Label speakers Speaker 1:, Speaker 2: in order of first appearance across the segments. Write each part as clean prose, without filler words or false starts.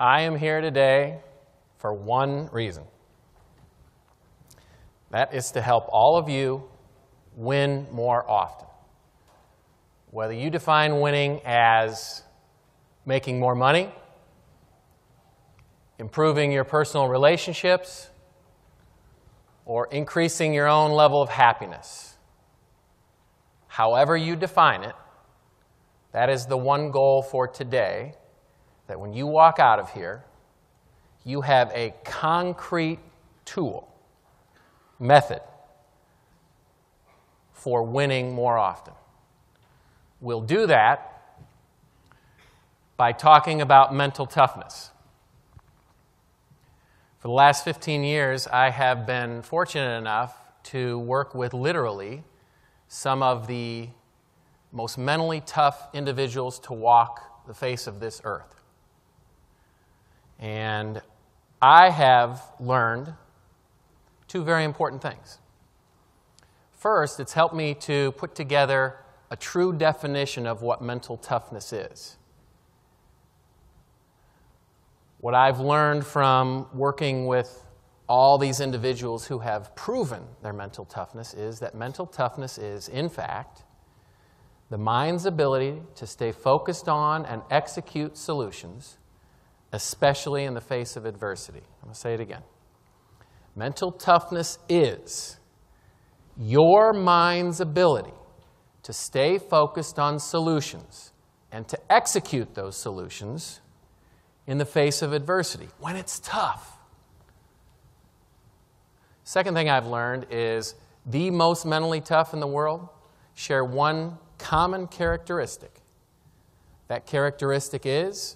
Speaker 1: I am here today for one reason. That is to help all of you win more often. Whether you define winning as making more money, improving your personal relationships, or increasing your own level of happiness. However you define it, that is the one goal for today, that when you walk out of here, you have a concrete tool, method, for winning more often. We'll do that by talking about mental toughness. For the last 15 years, I have been fortunate enough to work with literally some of the most mentally tough individuals to walk the face of this earth. And I have learned two very important things. First, it's helped me to put together a true definition of what mental toughness is. What I've learned from working with all these individuals who have proven their mental toughness is that mental toughness is, in fact, the mind's ability to stay focused on and execute solutions, especially in the face of adversity. I'm going to say it again. Mental toughness is your mind's ability to stay focused on solutions and to execute those solutions in the face of adversity, when it's tough. Second thing I've learned is the most mentally tough in the world share one common characteristic. That characteristic is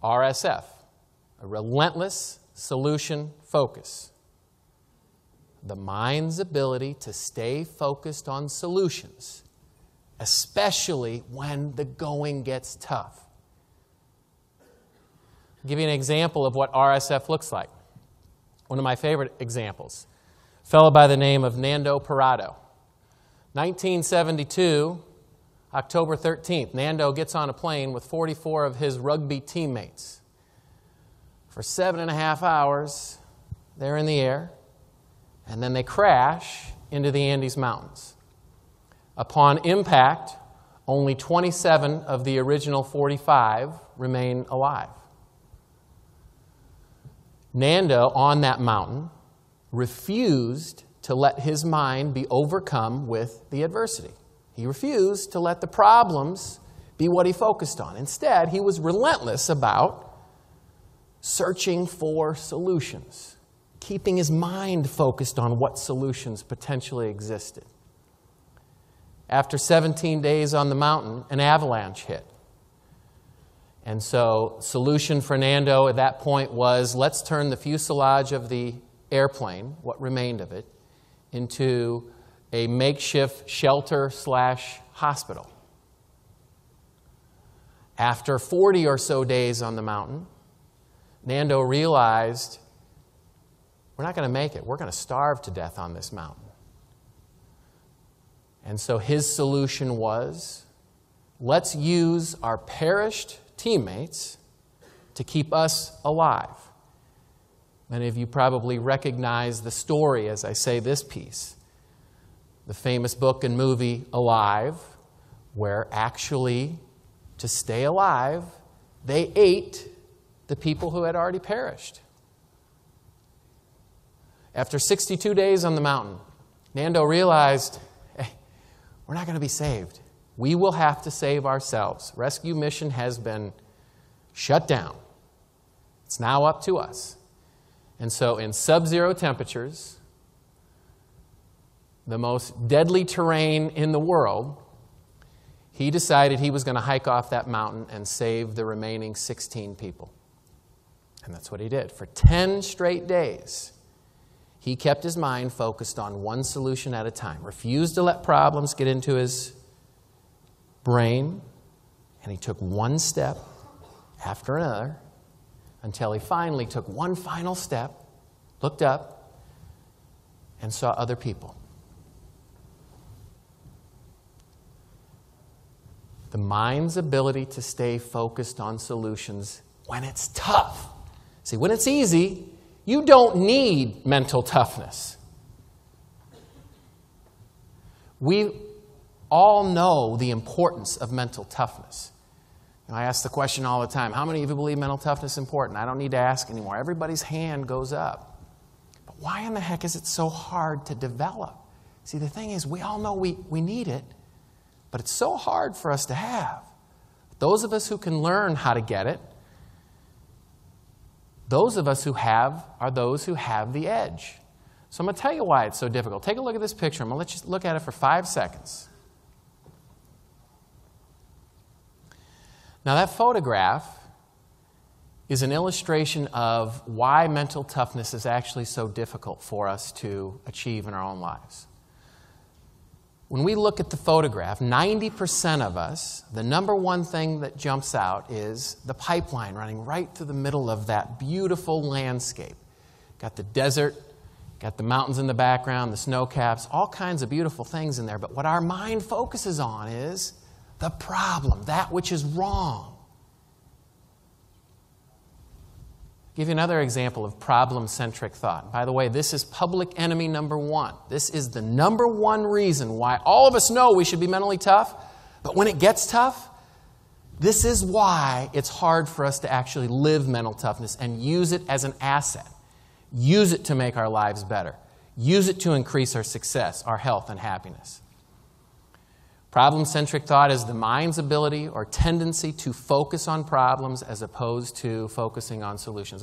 Speaker 1: RSF, a relentless solution focus. The mind's ability to stay focused on solutions, especially when the going gets tough. I'll give you an example of what RSF looks like. One of my favorite examples, a fellow by the name of Nando Parado. 1972, October 13th, Nando gets on a plane with 44 of his rugby teammates. For 7.5 hours, they're in the air, and then they crash into the Andes Mountains. Upon impact, only 27 of the original 45 remain alive. Nando, on that mountain, refused to let his mind be overcome with the adversity. He refused to let the problems be what he focused on. Instead, he was relentless about searching for solutions, keeping his mind focused on what solutions potentially existed. After 17 days on the mountain, an avalanche hit. And so, solution for Nando at that point was, let's turn the fuselage of the airplane, what remained of it, into a makeshift shelter/hospital. After 40 or so days on the mountain, Nando realized, we're not going to make it. We're going to starve to death on this mountain. And so his solution was, let's use our perished teammates to keep us alive. Many of you probably recognize the story as I say this piece. The famous book and movie Alive, where actually, to stay alive, they ate the people who had already perished. After 62 days on the mountain, Nando realized, hey, we're not going to be saved. We will have to save ourselves. Rescue mission has been shut down. It's now up to us. And so in sub-zero temperatures, the most deadly terrain in the world, he decided he was going to hike off that mountain and save the remaining 16 people. And that's what he did. For 10 straight days, he kept his mind focused on one solution at a time, refused to let problems get into his brain, and he took one step after another until he finally took one final step, looked up, and saw other people. The mind's ability to stay focused on solutions when it's tough. See, when it's easy, you don't need mental toughness. We all know the importance of mental toughness. I ask the question all the time, how many of you believe mental toughness is important? I don't need to ask anymore. Everybody's hand goes up. But why in the heck is it so hard to develop? See, the thing is, we all know we need it, but it's so hard for us to have. Those of us who can learn how to get it, those of us who have are those who have the edge. So I'm going to tell you why it's so difficult. Take a look at this picture. I'm going to let you look at it for 5 seconds. Now that photograph is an illustration of why mental toughness is actually so difficult for us to achieve in our own lives. When we look at the photograph, 90% of us, the number one thing that jumps out is the pipeline running right through the middle of that beautiful landscape. Got the desert, got the mountains in the background, the snow caps, all kinds of beautiful things in there. But what our mind focuses on is the problem, that which is wrong. I'll give you another example of problem-centric thought. By the way, this is public enemy number one. This is the number one reason why all of us know we should be mentally tough, but when it gets tough, this is why it's hard for us to actually live mental toughness and use it as an asset. Use it to make our lives better. Use it to increase our success, our health, and happiness. Problem-centric thought is the mind's ability or tendency to focus on problems as opposed to focusing on solutions.